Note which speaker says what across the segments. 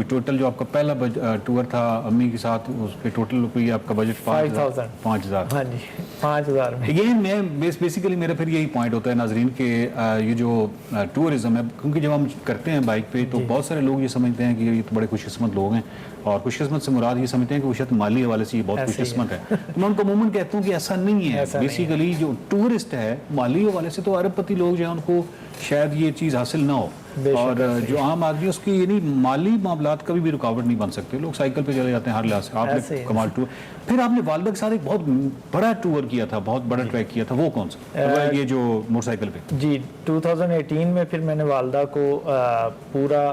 Speaker 1: کوئی ٹوٹل جو آپ کا پہلا ٹور تھا امی کے ساتھ اس پہ ٹوٹل کوئی آپ کا بجٹ 5,000؟
Speaker 2: ہاں جی 5,000 میں.
Speaker 1: یہ میں بیسیکلی میرا پھر یہی پوائنٹ ہوتا ہے ناظرین کہ یہ جو ٹورزم ہے کیونکہ جب ہم کرتے ہیں بائک پہ تو بہت سارے لوگ یہ سمجھتے ہیں کہ یہ تو بڑے خوش قسمت لوگ ہیں اور خوش قسمت سے مراد یہ سمجھتے ہیں کہ وہ شاید مالی حوالے سے یہ بہت خوش قسمت ہے. میں ان کو عموماً کہتا ہوں کہ ایسا نہیں ہے. بیسیکلی جو ٹورسٹ ہے مالی حوالے سے تو ارب پتی لوگ جو ہیں ان کو شاید یہ چیز حاصل نہ ہو اور جو عام آدمی اس کی یعنی مالی معاملات کبھی بھی رکاوٹ نہیں بن سکتے. لوگ سائیکل پہ چلے جاتے ہیں ہر لحاظ سے. آپ نے کمال ٹور پھر آپ نے والدہ کے ساتھ ایک بہت بڑا ٹور کیا تھا بہت بڑا ٹریک کیا تھا وہ کون سا یہ جو موٹر سائیکل پہ؟
Speaker 2: جی 2018 میں پھر میں نے والدہ کو پورا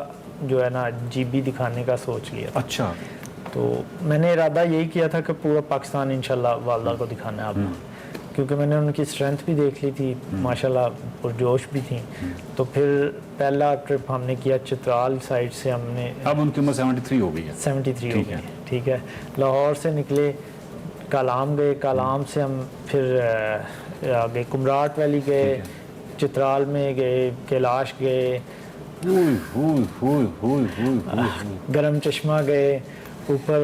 Speaker 2: جو ہے نا جی بی دکھانے کا سوچ لیا.
Speaker 1: اچھا.
Speaker 2: تو میں نے ارادہ یہی کیا تھا کہ پورا پاکستان انشاءاللہ والدہ کو دکھانا ہے اب کیونکہ میں نے ان کی اسٹرینتھ بھی دیکھ لی تھی ماشاءاللہ پرجوش بھی تھیں. تو پھر پہلا ٹرپ ہم نے کیا چترال سائڈ سے. ہم نے
Speaker 1: اب ان کی عمر 73 ہو گئی ہے.
Speaker 2: 73 ہو گئی. ٹھیک ہے. لاہور سے نکلے کالام گئے. کالام سے ہم پھر آگے کمراٹ ویلی گئے. چترال میں گئے. کیلاش گئے. گرم چشمہ گئے. اوپر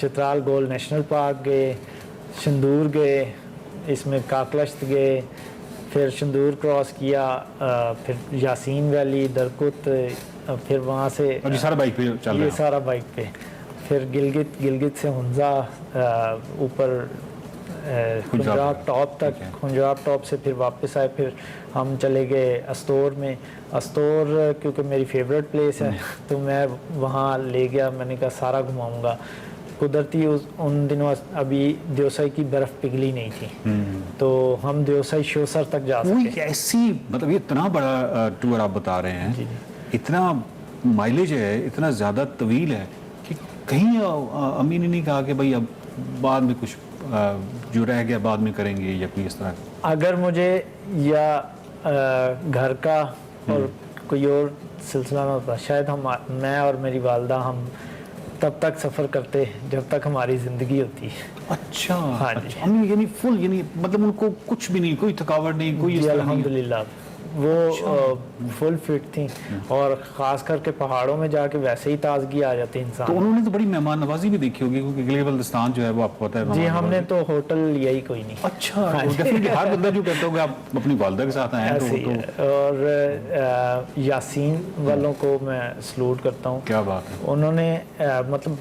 Speaker 2: چترال گول نیشنل پارک گئے. شندور گئے. اس میں کاکلشت گئے. پھر شندور کراس کیا. پھر یاسین ویلی درکت. پھر وہاں سے
Speaker 1: یہ سارا بائک پہ چل رہا ہے.
Speaker 2: یہ سارا بائک پہ. پھر گلگت سے ہنزا اوپر خنجاب ٹاپ تک. خنجاب ٹاپ سے پھر واپس آئے. پھر ہم چلے گئے استور میں. استور کیونکہ میری فیوریٹ پلیس ہے تو میں وہاں لے گیا. میں نے کہا سارا گھماؤں گا. قدرتی ان دنوں ابھی دیوسائی کی برف پگھلی نہیں تھی تو ہم دیوسائی شوسر تک جا سکتے.
Speaker 1: ایسی مطلب یہ اتنا بڑا ٹور آپ بتا رہے ہیں اتنا مائلیج ہے اتنا زیادہ طویل ہے کہ کہیں امی نے نہیں کہا کہ بھائی اب بعد میں کچھ جو رہ گیا بعد میں کریں گے یا کوئی اس طرح؟
Speaker 2: اگر مجھے یا گھر کا اور کوئی اور سلسلہ نہ ہوتا شاید میں اور میری والدہ ہم تب تک سفر کرتے جب تک ہماری زندگی ہوتی.
Speaker 1: اچھا.
Speaker 2: ہاں جی.
Speaker 1: یعنی فل یعنی مطلب ان کو کچھ بھی نہیں کوئی تھکاوٹ نہیں کوئی.
Speaker 2: الحمدللہ وہ فل فٹ تھیں اور خاص کر کے پہاڑوں میں جا کے ویسے ہی تازگی آ جاتی انسان.
Speaker 1: تو انہوں نے تو بڑی مہمان نوازی بھی دیکھی ہوگی کیونکہ گلگت بلتستان جو ہے وہ آپ کو پتہ ہے.
Speaker 2: جی ہم نے تو ہوٹل لیا ہی کوئی نہیں.
Speaker 1: اچھا. ہر بندہ جو کہتا ہوگا آپ اپنی والدہ کے ساتھ آئے ہیں.
Speaker 2: اور یاسین والوں کو میں سلوٹ کرتا ہوں.
Speaker 1: کیا بات ہے.
Speaker 2: انہوں نے مطلب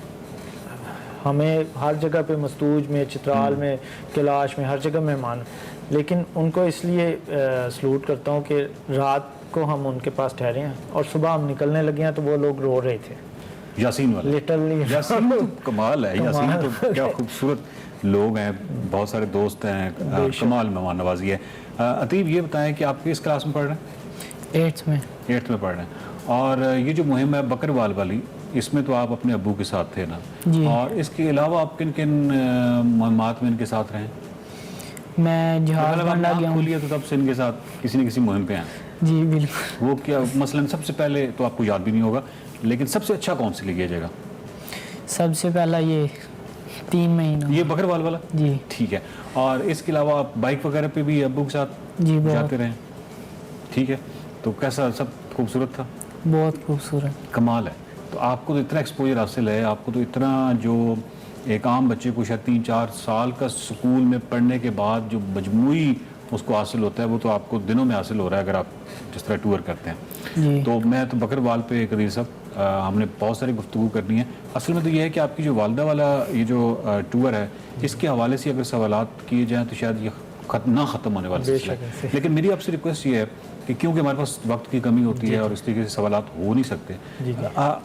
Speaker 2: ہمیں ہر جگہ پہ مستوج میں چترال میں کیلاش میں ہر جگہ مہمان لیکن ان کو اس لیے سلوٹ کرتا ہوں کہ رات کو ہم ان کے پاس ٹھہرے ہیں اور صبح ہم نکلنے لگے ہیں تو وہ لوگ رو رہے تھے.
Speaker 1: یاسین والے
Speaker 2: لٹرلی
Speaker 1: یاسین تو کمال ہے. یاسین تو کیا خوبصورت لوگ ہیں. بہت سارے دوست ہیں. کمال مہمان نوازی ہے. عتیب یہ بتائیں کہ آپ کس کلاس میں پڑھ رہے ہیں؟
Speaker 2: 8th میں
Speaker 1: پڑھ رہے ہیں. اور یہ جو مہم ہے بکروال والی اس میں تو آپ اپنے ابو کے ساتھ تھے نا
Speaker 3: جی.
Speaker 1: اور اس کے علاوہ آپ کن کن مہمات میں ان کے ساتھ رہے؟
Speaker 3: میں جہاز بنڈا گیا ہوں.
Speaker 1: تو تب سے ان کے ساتھ کسی نہ کسی مہم پہ ہیں.
Speaker 3: جی بالکل.
Speaker 1: وہ کیا مثلا سب سے پہلے تو آپ کو یاد بھی نہیں ہوگا لیکن سب سے اچھا کون سی لگی ہے جگہ؟
Speaker 3: سب سے پہلا یہ 3 مہینہ
Speaker 1: یہ بکروال والا.
Speaker 3: جی
Speaker 1: ٹھیک ہے. اور اس کے علاوہ آپ بائک وغیرہ پہ بھی ابو کے ساتھ
Speaker 3: جی
Speaker 1: جاتے رہے؟ ٹھیک ہے. تو کیسا سب خوبصورت تھا؟
Speaker 3: بہت خوبصورت.
Speaker 1: کمال ہے. تو آپ کو تو اتنا ایکسپوجر حاصل ہے. آپ کو تو اتنا جو ایک عام بچے کو شاید 3-4 سال کا سکول میں پڑھنے کے بعد جو مجموعی اس کو حاصل ہوتا ہے وہ تو آپ کو دنوں میں حاصل ہو رہا ہے اگر آپ جس طرح ٹور کرتے ہیں.
Speaker 3: جی.
Speaker 1: تو میں تو بکروال پہ قدیر صاحب ہم نے بہت ساری گفتگو کرنی ہے. اصل میں تو یہ ہے کہ آپ کی جو والدہ والا یہ جو ٹور ہے اس کے حوالے سے اگر سوالات کیے جائیں تو شاید یہ نہ ختم ہونے والا سلسلہ ہے. لیکن میری آپ سے ریکویسٹ یہ ہے کہ کیونکہ ہمارے پاس وقت کی کمی ہوتی ہے اور اس طریقے سے سوالات ہو نہیں سکتے.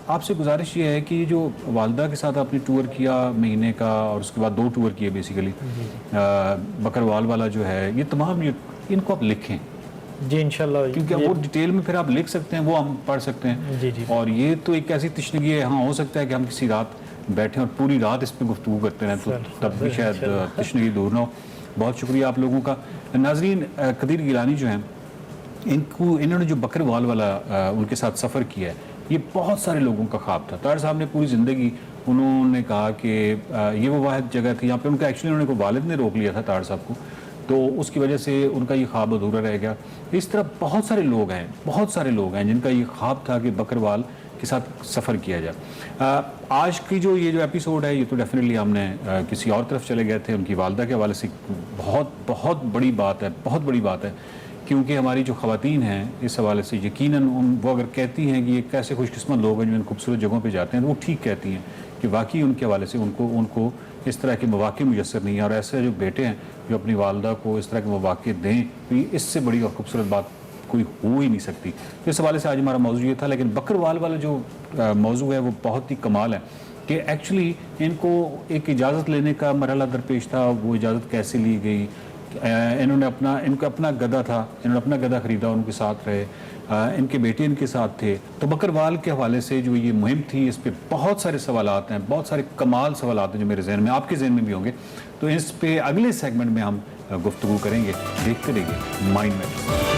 Speaker 1: آپ سے گزارش یہ ہے کہ یہ جو والدہ کے ساتھ آپ نے ٹور کیا مہینے کا اور اس کے بعد 2 ٹور کیے بیسیکلی بکروال والا جو ہے یہ تمام ان کو آپ لکھیں.
Speaker 2: جی انشاءاللہ.
Speaker 1: کیونکہ وہ ڈیٹیل میں پھر آپ لکھ سکتے ہیں وہ ہم پڑھ سکتے ہیں.
Speaker 2: جی جی.
Speaker 1: اور یہ تو ایک ایسی تشنگی ہے. ہاں ہو سکتا ہے کہ ہم کسی رات بیٹھیں اور پوری رات اس پہ گفتگو کرتے رہیں تو تب بھی شاید تشنگی دور نہ ہو. بہت شکریہ آپ لوگوں کا. ناظرین قدیر گیلانی جو ہیں انہوں نے جو بکروال والا ان کے ساتھ سفر کیا ہے یہ بہت سارے لوگوں کا خواب تھا. طاہر صاحب نے پوری زندگی انہوں نے کہا کہ یہ وہ واحد جگہ تھی یہاں پہ ان کا ایکچولی انہوں نے کوئی والد نے روک لیا تھا طاہر صاحب کو تو اس کی وجہ سے ان کا یہ خواب ادھورا رہ گیا. اس طرح بہت سارے لوگ ہیں جن کا یہ خواب تھا کہ بکروال کے ساتھ سفر کیا جائے. آج کی جو یہ جو ایپیسوڈ ہے یہ تو ڈیفینیٹلی ہم نے کسی اور طرف چلے گئے تھے. ان کی والدہ کے حوالے سے بہت بڑی بات ہے, بہت بڑی بات ہے, کیونکہ ہماری جو خواتین ہیں اس حوالے سے یقیناً وہ اگر کہتی ہیں کہ یہ کیسے خوش قسمت لوگ ہیں جو ان خوبصورت جگہوں پہ جاتے ہیں, تو وہ ٹھیک کہتی ہیں کہ واقعی ان کے حوالے سے ان کو اس طرح کے مواقع میسر نہیں ہیں. اور ایسے جو بیٹے ہیں جو اپنی والدہ کو اس طرح کے مواقع دیں, تو یہ اس سے بڑی اور خوبصورت بات کوئی ہو ہی نہیں سکتی. تو اس حوالے سے آج ہمارا موضوع یہ تھا. لیکن بکروال والا جو موضوع ہے وہ بہت ہی کمال ہے کہ ایکچولی ان کو ایک اجازت لینے کا مرحلہ درپیش تھا. وہ اجازت کیسے لی گئی؟ ان کا اپنا گدھا تھا, انہوں نے اپنا گدھا خریدا, ان کے ساتھ رہے, ان کے بیٹے ان کے ساتھ تھے. تو بکروال کے حوالے سے جو یہ مہم تھی اس پہ بہت سارے سوالات ہیں, بہت سارے کمال سوالات ہیں جو میرے ذہن میں, آپ کے ذہن میں بھی ہوں گے. تو اس پہ اگلے سیگمنٹ میں ہم گفتگو کریں گے. دیکھتے رہیے مائنڈ میٹرز.